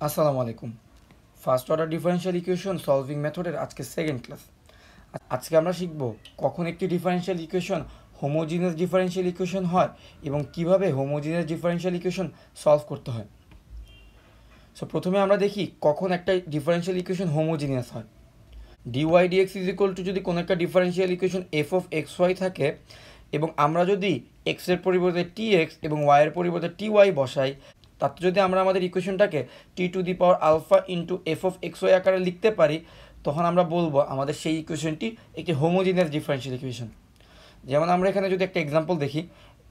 আসসালামু আলাইকুম। First order differential equation solving মেথডের আজকে সেকেন্ড ক্লাস। আজকে আমরা শিখব কখন একটি differential equation homogeneous differential equation হয় এবং কিভাবে হোমোজিনিয়াস ডিফারেনশিয়াল ইকুয়েশন সলভ করতে হয়। সো প্রথমে আমরা দেখি কখন একটা ডিফারেনশিয়াল ইকুয়েশন হোমোজিনিয়াস হয়। D y dx is equal to যদি কোনো একটা differential equation f of x y থাকে এবং আমরা যদি এক্সের পরিবর্তে টি এক্স এবং ওয়াইয়ের পরিবর্তে টি ওয়াই বসাই, তাতে যদি আমরা আমাদের ইকুয়েশনটাকে t to the power alpha into f of x y আকারে লিখতে পারি, তখন আমরা বলবো আমাদের সেই ইকুয়েশনটি একটি হোমোজিনিয়াস ডিফারেনশিয়াল ইকুয়েশন। যেমন আমরা এখানে যদি একটা এক্সাম্পল দেখি,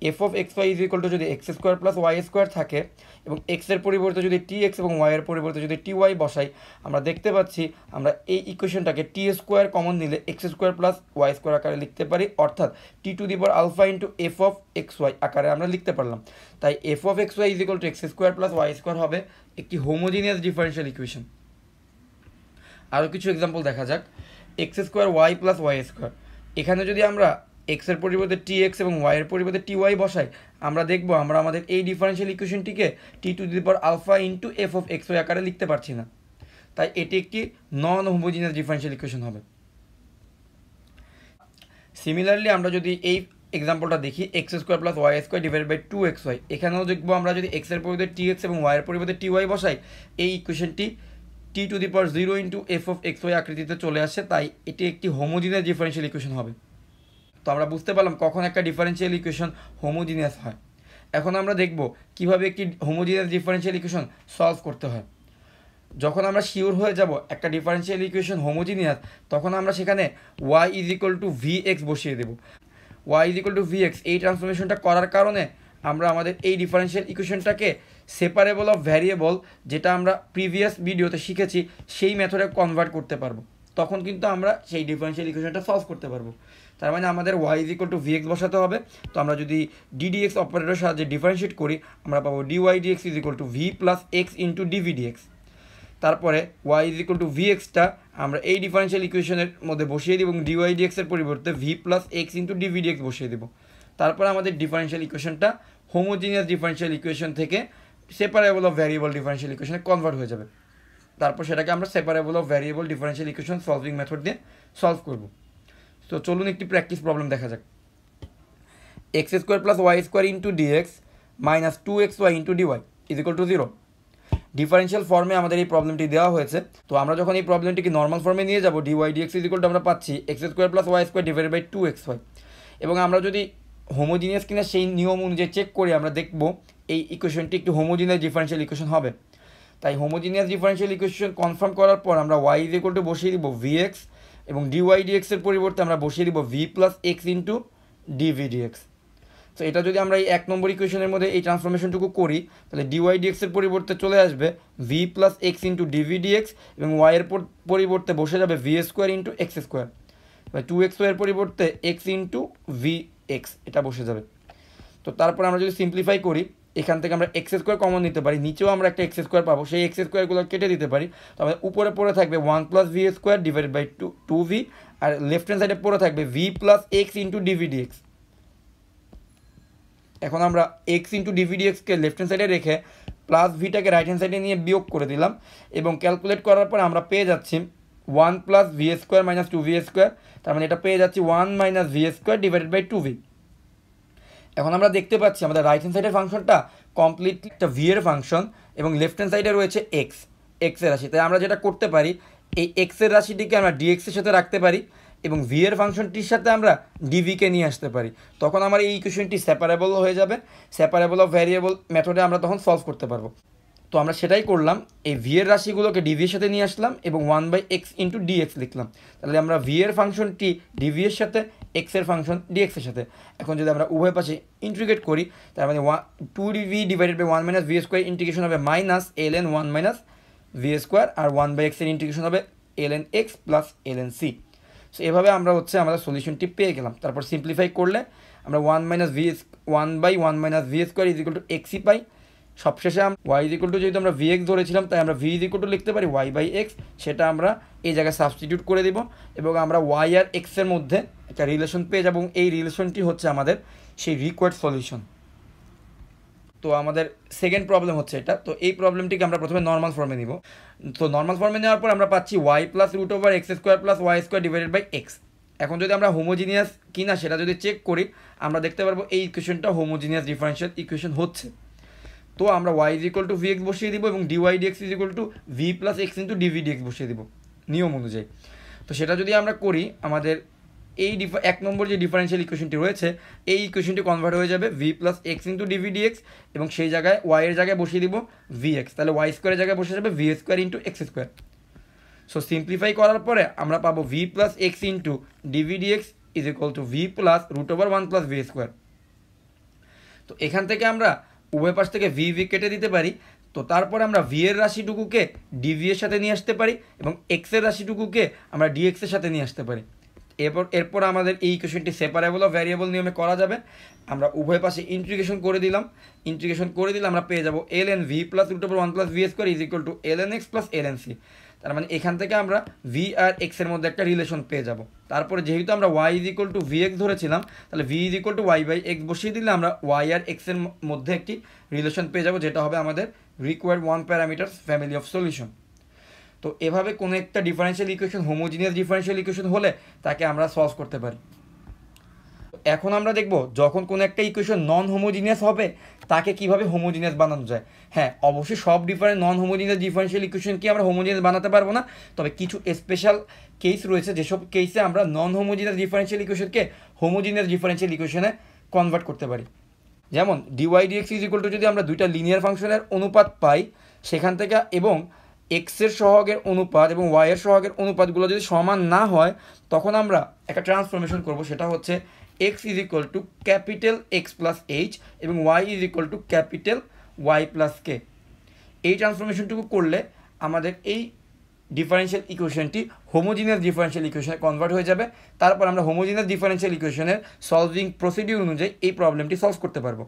f of x y is equal to যদি x square plus y square থাকে এবং এক্সের পরিবর্তে যদি টি এক্স এবং ওয়াইয়ের পরিবর্তে যদি টি ওয়াই বসাই, আমরা দেখতে পাচ্ছি আমরা এই ইকুয়েশনটাকে টি স্কোয়ার কমন নিলে x square plus y square আকারে লিখতে পারি, অর্থাৎ t to the power alpha into f of x y আকারে আমরা লিখতে পারলাম। তাই f of x y is equal to x square plus y square হবে একটি হোমোজিনিয়াস ডিফারেনশিয়াল ইকুয়েশন। আরও কিছু এক্সাম্পল দেখা যাক। X square y plus y square, এখানে যদি আমরা এক্সের পরিবর্তে টি এক্স এবং ওয়াইয়ের পরিবর্তে টি ওয়াই বসাই, আমরা দেখব আমরা আমাদের এই ডিফারেনশিয়াল ইকুয়েশনটিকে t to the power alpha into f of x y আকারে লিখতে পারছি না। তাই এটি একটি নন হোমোজিনিয়াস ডিফারেনশিয়াল ইকুয়েশন হবে। সিমিলারলি আমরা যদি এই এক্সাম্পলটা দেখি, x square plus y square divide by two x y, এখানেও দেখবো আমরা যদি এক্সের পরিবর্তে টি এক্স এবং ওয়াইয়ের পরিবর্তে টি ওয়াই বসাই, এই ইকুয়েশনটি t to the power zero into f of x y আকৃতিতে চলে আসে। তাই এটি একটি হোমোজিনিয়াস ডিফারেনশিয়াল ইকুয়েশন হবে। তো আমরা বুঝতে পারলাম কখন একটা ডিফারেনশিয়াল ইকুয়েশন হোমোজিনিয়াস হয়। এখন আমরা দেখব কিভাবে একটি হোমোজিনিয়াস ডিফারেনশিয়াল ইকুয়েশন সলভ করতে হয়। যখন আমরা শিওর হয়ে যাব একটা ডিফারেনশিয়াল ইকুয়েশন হোমোজিনিয়াস, তখন আমরা সেখানে y is equal to v x বসিয়ে দেবো। Y is equal to v x এই ট্রান্সফরমেশনটা করার কারণে আমরা আমাদের এই ডিফারেনশিয়াল ইকুয়েশনটাকে সেপারেবল অফ ভ্যারিয়েবল, যেটা আমরা প্রিভিয়াস ভিডিওতে শিখেছি, সেই মেথডে কনভার্ট করতে পারবো। তখন কিন্তু আমরা সেই ডিফারেনশিয়াল ইকুয়েশনটা সলভ করতে পারবো। তার মানে আমাদের y is equal to v x বসাতে হবে। তো আমরা যদি ডিডিএক্স অপারেটরের সাহায্যে ডিফারেন্সিয়েট করি, আমরা পাবো dy dx is equal to v plus x into DV dx. তারপরে y is equal to v এক্সটা আমরা এই ডিফারেনশিয়াল ইকুয়েশনের মধ্যে বসিয়ে দিব এবং ডিওয়াই ডিএক্সের পরিবর্তে v plus x into DV dx বসিয়ে দেবো। তারপরে আমাদের ডিফারেনশিয়াল ইকুয়েশনটা হোমোজিনিয়াস ডিফারেনশিয়াল ইকুয়েশন থেকে সেপারেবল অফ ভ্যারিয়েবল ডিফারেনশিয়াল ইকুয়েশনে কনভার্ট হয়ে যাবে। তারপর সেটাকে আমরা separable of variable differential equation solving method দিয়ে সলভ করব। তো চলুন একটি প্র্যাকটিস প্রবলেম দেখা যাক। X square plus y square into d x minus two x y into d y is equal to zero. Differential ফর্মে আমাদের এই প্রবলেমটি দেওয়া হয়েছে। তো আমরা যখন এই প্রবলেমটিকে নর্মাল ফর্মে নিয়ে যাব, d y dx is equal to আমরা পাচ্ছি x square plus y square divided by two x y. এবং আমরা যদি হোমোজিনিয়াস কিনা সেই নিয়ম অনুযায়ী চেক করি, আমরা দেখব এই ইকুয়েশনটি একটি হোমোজিনিয়াস ডিফারেনশিয়াল ইকুয়েশন হবে। তাই হোমোজিনিয়াস ডিফারেনশিয়াল ইকুয়েশন কনফার্ম করার পর আমরা ওয়াই ইজ ইকুয়াল টু বসিয়ে দিব ভি এক্স এবং ডিওয়াই ডিএক্সের পরিবর্তে আমরা বসিয়ে দিব v plus x into DV d x. তো এটা যদি আমরা এই এক নম্বর ইকুয়েশনের মধ্যে এই ট্রান্সফরমেশনটুকু করি, তাহলে ডিওয়াই ডিএক্সের পরিবর্তে চলে আসবে v plus x into DV d x এবং ওয়াইয়ের পরিবর্তে বসে যাবে v square into x square. Two x ওয়াইয়ের পরিবর্তে এক্স ইন্টু ভি এক্স এটা বসে যাবে। তো তারপর আমরা যদি সিম্পলিফাই করি, এখান থেকে আমরা এক্স স্কোয়ার কমন নিতে পারি, নিচেও আমরা একটা এক্স স্কোয়ার পাবো, সেই এক্স স্কোয়ারগুলো কেটে দিতে পারি। তো আমাদের উপরে পড়ে থাকবে one plus v square divided by two v, আর লেফট হ্যান্ড সাইডে পড়ে থাকবে v plus x into DV dx. এখন আমরা এক্স ইন্টু ডিভি ডিএক্সকে লেফট হ্যান্ড সাইডে রেখে প্লাস ভিটাকে রাইট হ্যান্ড সাইডে নিয়ে বিয়োগ করে দিলাম এবং ক্যালকুলেট করার পর আমরা পেয়ে যাচ্ছি one plus v square minus two v square. তার মানে এটা পেয়ে যাচ্ছি one minus v square divided by two v. এখন আমরা দেখতে পাচ্ছি আমাদের রাইট হ্যান্ড সাইডের ফাংশনটা কমপ্লিটলি একটা ভি এর ফাংশন এবং লেফট হ্যান্ড সাইডে রয়েছে এক্সের রাশি। তাই আমরা যেটা করতে পারি, এই এক্সের রাশিটিকে আমরা ডিএক্সের সাথে রাখতে পারি এবং ভি এর ফাংশনটির সাথে আমরা ডিভিকে নিয়ে আসতে পারি। তখন আমার এই ইকুয়েশনটি সেপারেবল হয়ে যাবে। সেপারেবল অফ ভ্যারিয়েবল মেথডে আমরা তখন সলভ করতে পারবো। তো আমরা সেটাই করলাম, এই ভি এর রাশিগুলোকে ডিভির সাথে নিয়ে আসলাম এবং one by x into d x লিখলাম। তাহলে আমরা ভি এর ফাংশনটি ডিভি এর সাথে, এক্সের ফাংশন ডিএক্সের সাথে। এখন যদি আমরা উভয় পাশে ইন্টিগ্রেট করি, তার মানে two dv divided by one minus v square integration হবে minus l n one minus v square, আর ওয়ান বাই এক্সের ইন্টিগ্রেশন হবে l n x plus l n c. So এভাবে আমরা আমাদের সলিউশনটি পেয়ে গেলাম। তারপর সিম্পলিফাই করলে আমরা one by one minus v square is equal to এক্সই পাই। সবশেষে ওয়াই ইজ ইকুয়াল টু যেহেতু আমরা ভি এক্স ধরেছিলাম, তাই আমরা ভি ইজ ইকুয়াল টু লিখতে পারি ওয়াই বাই এক্স। সেটা আমরা এই জায়গায় সাবস্টিটিউট করে দেবো এবং আমরা ওয়াই আর এক্সের মধ্যে একটা রিলেশন পেয়ে যাবো এবং এই রিলেশনটি হচ্ছে আমাদের সেই রিকোয়ার্ড সলিউশন। তো তো আমাদের সেকেন্ড প্রবলেম হচ্ছে এটা। তো এই প্রবলেমটিকে আমরা প্রথমে নর্মাল ফর্মে নিব। তো নর্মাল ফর্মে নেওয়ার পর আমরা পাচ্ছি y plus root over x square plus y square divided by x. এখন যদি আমরা হোমোজিনিয়াস কিনা সেটা যদি চেক করি, আমরা দেখতে পারবো এই ইকুয়েশনটা হোমোজিনিয়াস ডিফারেনশিয়াল ইকুয়েশন হচ্ছে। তো আমরা y is equal to v x বসিয়ে দিব এবং d y dx is equal to v plus x into DV dx বসিয়ে দিব নিয়ম অনুযায়ী। তো সেটা যদি আমরা করি, আমাদের এই এক নম্বর যে ডিফারেনশিয়াল ইকুয়েশনটি রয়েছে এই ইকুয়েশনটি কনভার্ট হয়ে যাবে v plus x into DV d x এবং সেই জায়গায় ওয়াইয়ের জায়গায় বসিয়ে দিব ভি এক্স, তাহলে ওয়াই স্কোয়ারের জায়গায় বসে যাবে v square into x square. So simplify করার পরে আমরা পাবো v plus x into DV d x is equal to v plus root over 1 plus v square. তো এখান থেকে আমরা উভয় পাশ থেকে ভি কেটে দিতে পারি। তো তারপরে আমরা ভি এর রাশিটুকুকে ডিভি এর সাথে নিয়ে আসতে পারি এবং এক্স এর রাশিটুকুকে আমরা ডিএক্স এর সাথে নিয়ে আসতে পারি। এরপর আমাদের এই ইকুয়েশনটি সেপারেবল অফ ভ্যারিয়েবল নিয়মে করা যাবে। আমরা উভয় পাশে ইন্টিগ্রেশন করে দিলে আমরা পেয়ে যাব l n v plus root over 1 plus v square is equal to l n x plus l n c. তার মানে এখান থেকে আমরা ভি আর এক্স এর মধ্যে একটা রিলেশন পেয়ে যাব। তারপরে যেহেতু আমরা y is equal to v x ধরেছিলাম, তাহলে v is equal to y by x বসিয়ে দিলে আমরা ওয়াই আর এক্স এর মধ্যে একটি রিলেশন পেয়ে যাব, যেটা হবে আমাদের required 1 parameter family of solution. তো এভাবে কোনো একটা differential equation homogeneous differential equation হলে তাকে আমরা সলভ করতে পারি। এখন আমরা দেখব যখন কোনো একটা ইকুয়েশন নন হোমোজিনিয়াস হবে তাকে কিভাবে হোমোজিনিয়াস বানানো যায়। হ্যাঁ, অবশ্যই সব নন হোমোজিনিয়াস ডিফারেনশিয়াল ইকুয়েশনকে আমরা হোমোজিনিয়াস বানাতে পারবো না, তবে কিছু স্পেশাল কেস রয়েছে যেসব কেসে আমরা নন হোমোজিনিয়াস ডিফারেনশিয়াল ইকুয়েশনকে হোমোজিনিয়াস ডিফারেনশিয়াল ইকুয়েশনে কনভার্ট করতে পারি। যেমন d y dx is equal to যদি আমরা দুইটা লিনিয়ার ফাংশনের অনুপাত পাই সেখান থেকে, এবং এক্সের সহগের অনুপাত এবং ওয়াইয়ের সহগের অনুপাতগুলো যদি সমান না হয় তখন আমরা একটা ট্রান্সফরমেশন করব, সেটা হচ্ছে x is equal to capital x plus h এবং y is equal to capital y plus k. এই ট্রান্সফরমেশনটুকু করলে আমাদের এই ডিফারেনশিয়াল ইকুয়েশনটি হোমোজিনিয়াস ডিফারেনশিয়াল ইকুয়েশনে কনভার্ট হয়ে যাবে। তারপর আমরা হোমোজিনিয়াস ডিফারেনশিয়াল ইকুয়েশনের সলভিং প্রসিডিউর অনুযায়ী এই প্রবলেমটি সলভ করতে পারবো।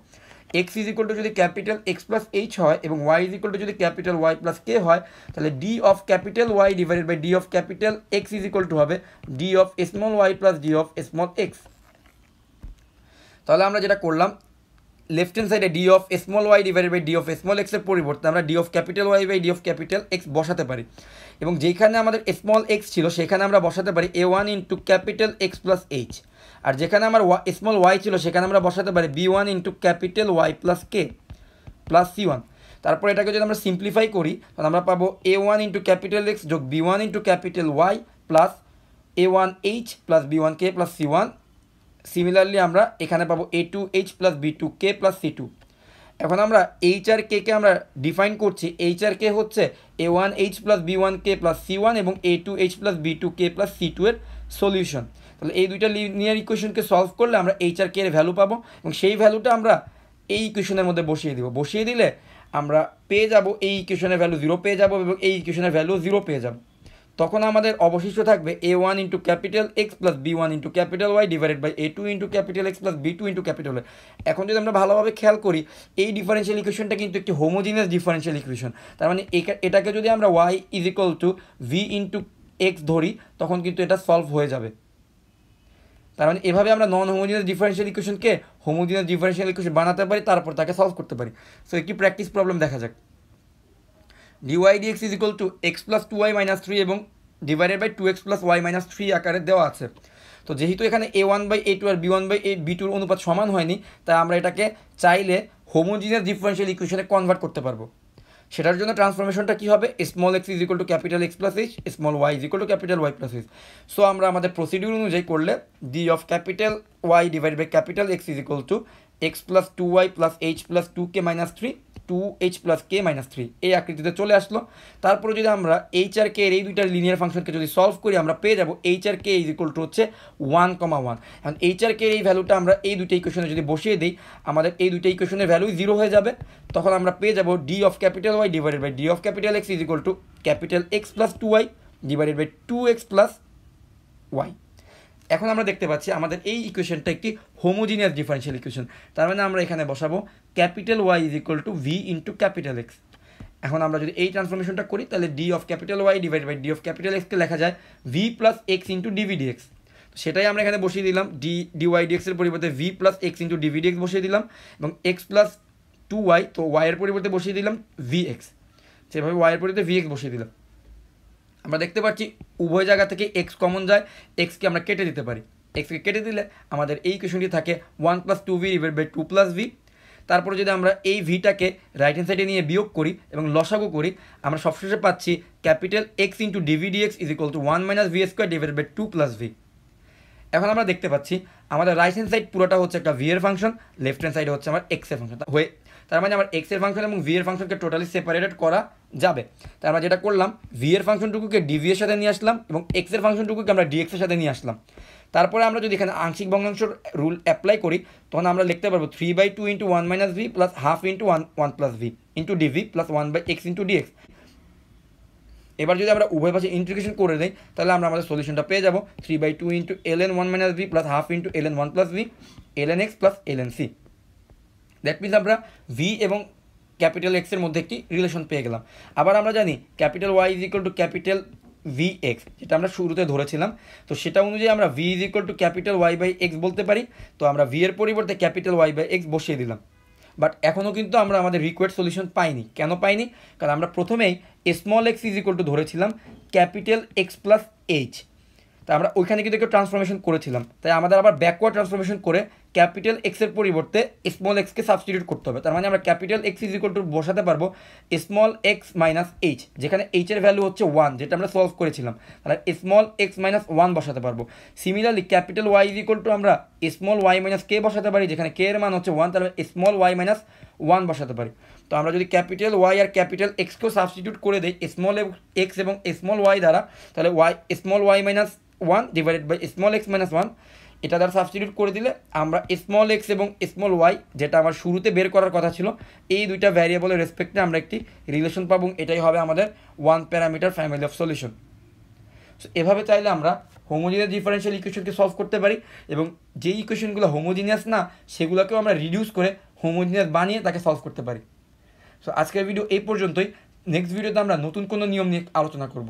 এক্স ইজ ইকুয়াল টু যদি ক্যাপিটাল এক্স প্লাস এইচ হয় এবং ওয়াই ইজ ইকুয়াল টু যদি ক্যাপিটাল ওয়াই প্লাস কে হয়, তাহলে d of capital y divided by d of capital x is equal to হবে d of small y plus d of small x. তাহলে আমরা যেটা করলাম, লেফট হ্যান্ড সাইডে d of small Y divided by d of small এক্সের পরিবর্তে আমরা d of capital y by d of capital x বসাতে পারি এবং যেখানে আমাদের স্মল এক্স ছিল সেখানে আমরা বসাতে পারি a one into capital x plus h, আর যেখানে আমার স্মল ওয়াই ছিল সেখানে আমরা বসাতে পারি b one into capital y plus k plus c one. তারপর এটাকে যদি আমরা সিম্পলিফাই করি তাহলে আমরা পাবো a one into capital x যোগ b one into capital y plus a one h plus b one k plus c one. Similarly আমরা এখানে পাবো a two h plus b two k plus c two. এখন আমরা H আর কে আমরা define করছি, H আর কে হচ্ছে a one h plus b one k plus c one এবং a two h plus b two k plus c two এর solution. তাহলে এই দুইটা লিনিয়ার ইকুয়েশনকে সলভ করলে আমরা এইচ আর কে এর ভ্যালু পাবো এবং সেই ভ্যালুটা আমরা এই ইকুয়েশনের মধ্যে বসিয়ে দিব। বসিয়ে দিলে আমরা পেয়ে যাব এই ইকুয়েশনের ভ্যালু 0 পেয়ে যাব এবং এই ইকুয়েশনের ভ্যালু 0 পেয়ে যাব। তখন আমাদের অবশিষ্ট থাকবে a one into capital x plus b one into capital y divided by a two into capital x plus b two into capital y. এখন যদি আমরা ভালোভাবে খেয়াল করি এই ডিফারেনশিয়াল ইকুয়েশনটা কিন্তু একটি হোমোজিনিয়াস ডিফারেনশিয়াল ইকুয়েশন। তার মানে এটাকে যদি আমরা y is equal to v into x ধরি তখন কিন্তু এটা সলভ হয়ে যাবে। তার মানে এভাবে আমরা নন হোমোজিনিয়াস ডিফারেনশিয়াল ইকুয়েশনকে হোমোজিনিয়াস ডিফারেনশিয়াল ইকুয়েশন বানাতে পারি, তারপর তাকে সলভ করতে পারি। সো একটি প্র্যাকটিস প্রবলেম দেখা যাক। Dy dx is equal to x plus two y minus three এবং divided by two x plus y minus three আকারে দেওয়া আছে। তো যেহেতু এখানে a one by a two আর b one by a b টুর অনুপাত সমান হয়নি, তাই আমরা এটাকে চাইলে হোমোজিনিয়াস ডিফারেনশিয়াল ইকুয়েশনে কনভার্ট করতে পারবো। সেটার জন্য ট্রান্সফরমেশনটা কী হবে, small x is equal to capital x plus h, small y is equal to capital y plus h. So আমরা আমাদের প্রসিডিউর অনুযায়ী করলে d of capital y divide by capital x is equal to x plus two y plus h plus two k minus three, two h plus k minus three এই আকৃতিতে চলে আসলো। তারপরে যদি আমরা এইচ আর কে এর এই দুইটা লিনিয়ার ফাংশনকে যদি সলভ করি আমরা পেয়ে যাবো এইচ আর কে ইজ ইকুয়াল টু হচ্ছে 1,1। এখন এইচ আর কে এই ভ্যালুটা আমরা এই দুইটা ইকুয়েশনে যদি বসিয়ে দিই আমাদের এই দুইটা ইকুয়েশনের ভ্যালু 0 হয়ে যাবে। তখন আমরা পেয়ে যাবো d of capital y divided by d of capital x is equal to capital x plus two y divided by two x plus y. এখন আমরা দেখতে পাচ্ছি আমাদের এই ইকুয়েশনটা একটি হোমোজিনিয়াস ডিফারেনশিয়াল ইকুয়েশন। তার মানে আমরা এখানে বসাবো capital y is equal to v into capital x. এখন আমরা যদি এই ট্রান্সফরমেশনটা করি তাহলে d of capital y divide by d of capital এক্সকে লেখা যায় v plus x into DV dx. সেটাই আমরা এখানে বসিয়ে দিলাম, ডি ওয়াই ডিএক্সের পরিবর্তে v plus x into DV dx বসিয়ে দিলাম এবং এক্স প্লাস 2y, তো y এর পরিবর্তে বসিয়ে দিলাম vx, সেভাবে y এর পরিবর্তে vx বসিয়ে দিলাম। আমরা দেখতে পাচ্ছি উভয় জায়গা থেকে x কমন যায়, xকে আমরা কেটে দিতে পারি। xকে কেটে দিলে আমাদের এই ইকুয়েশনটি থাকে 1 + 2v ডিভাইড বাই 2 + v। তারপরে যদি আমরা এই ভিটাকে রাইট হ্যান্ড সাইডে নিয়ে বিয়োগ করি এবং লসাগু করি, আমরা সবশেষে পাচ্ছি capital x into DV d x is equal to 1 - v² divide by 2 + v। এখন আমরা দেখতে পাচ্ছি আমাদের রাইট হ্যান্ড সাইড পুরোটা হচ্ছে একটা v এর ফাংশন, লেফট হ্যান্ড সাইডে হচ্ছে আমার x এর ফাংশন হয়ে, তার মানে আমার x এর ফাংশন এবং v এর ফাংশনকে টোটালি সেপারেটেড করা যাবে। তাই আমরা যেটা করলাম, v এর ফাংশনটুকুকে dv এর সাথে নিয়ে আসলাম এবং x এর ফাংশনটুকুকে আমরা dx এর সাথে নিয়ে আসলাম। তারপরে আমরা যদি এখানে আংশিক ভগ্নাংশের রুল অ্যাপ্লাই করি, তখন আমরা লিখতে পারবো 3/2 × 1 - v plus half into 1 + v into dv plus 1/x into dx। এবার যদি আমরা উভয় পাশে ইন্টিগ্রেশন করে দিই, তাহলে আমরা আমাদের সলিউশনটা পেয়ে যাব 3/2 × ln 1 - v plus half into ln 1 + v ln x plus ln c। That means আমরা v এবং ক্যাপিটাল x এর মধ্যে একটি রিলেশন পেয়ে গেলাম। আবার আমরা জানি capital y is equal to capital vx, যেটা আমরা শুরুতে ধরেছিলাম, তো সেটা অনুযায়ী আমরা v is equal to capital y/x বলতে পারি। তো আমরা v এর পরিবর্তে ক্যাপিটাল y/x বসিয়ে দিলাম। বাট এখনও কিন্তু আমরা আমাদের রিকোয়ার্ড সলিউশন পাইনি। কেন পাইনি? কারণ আমরা প্রথমেই small x is equal two ধরেছিলাম ক্যাপিটাল x প্লাস h, তা আমরা ওইখানে কিন্তু একটু ট্রান্সফরমেশন করেছিলাম, তাই আমাদের আবার ব্যাকওয়ার্ড ট্রান্সফরমেশন করে ক্যাপিটাল এক্স এর পরিবর্তে স্মল এক্সকে সাবস্টিটিউট করতে হবে। তার মানে আমরা capital x is equal two বসাতে পারবো স্মল এক্স মাইনাস এইচ, যেখানে এইচ এর ভ্যালু হচ্ছে 1, যেটা আমরা সলভ করেছিলাম, তাহলে স্মল এক্স মাইনাস 1 বসাতে পারবো। Similarly capital y is equal to আমরা স্মল ওয়াই মাইনাস কে বসাতে পারি, যেখানে কে এর মান হচ্ছে 1, তাহলে স্মল ওয়াই মাইনাস 1 বসাতে পারি। তো আমরা যদি ক্যাপিটাল ওয়াই আর ক্যাপিটাল এক্সকেও সাবস্টিটিউট করে দিই স্মল এক্স এবং স্মল ওয়াই দ্বারা, তাহলে small y minus 1 divided by small x minus 1, এটা দ্বারা সাবস্টিটিউট করে দিলে আমরা স্মল এক্স এবং স্মল ওয়াই, যেটা আমার শুরুতে বের করার কথা ছিল, এই দুইটা ভ্যারিয়েবলের রেসপেক্টে আমরা একটি রিলেশন পাবো। এটাই হবে আমাদের 1 parameter family of solution. So এভাবে চাইলে আমরা হোমোজিনিয়াস ডিফারেনশিয়াল ইকুয়েশনকে সলভ করতে পারি এবং যে ইকুয়েশনগুলো হোমোজিনিয়াস না সেগুলোকেও আমরা রিডিউস করে হোমোজিনিয়াস বানিয়ে তাকে সলভ করতে পারি। সো আজকের ভিডিও এই পর্যন্তই। নেক্সট ভিডিওতে আমরা নতুন কোনো নিয়ম নিয়ে আলোচনা করব।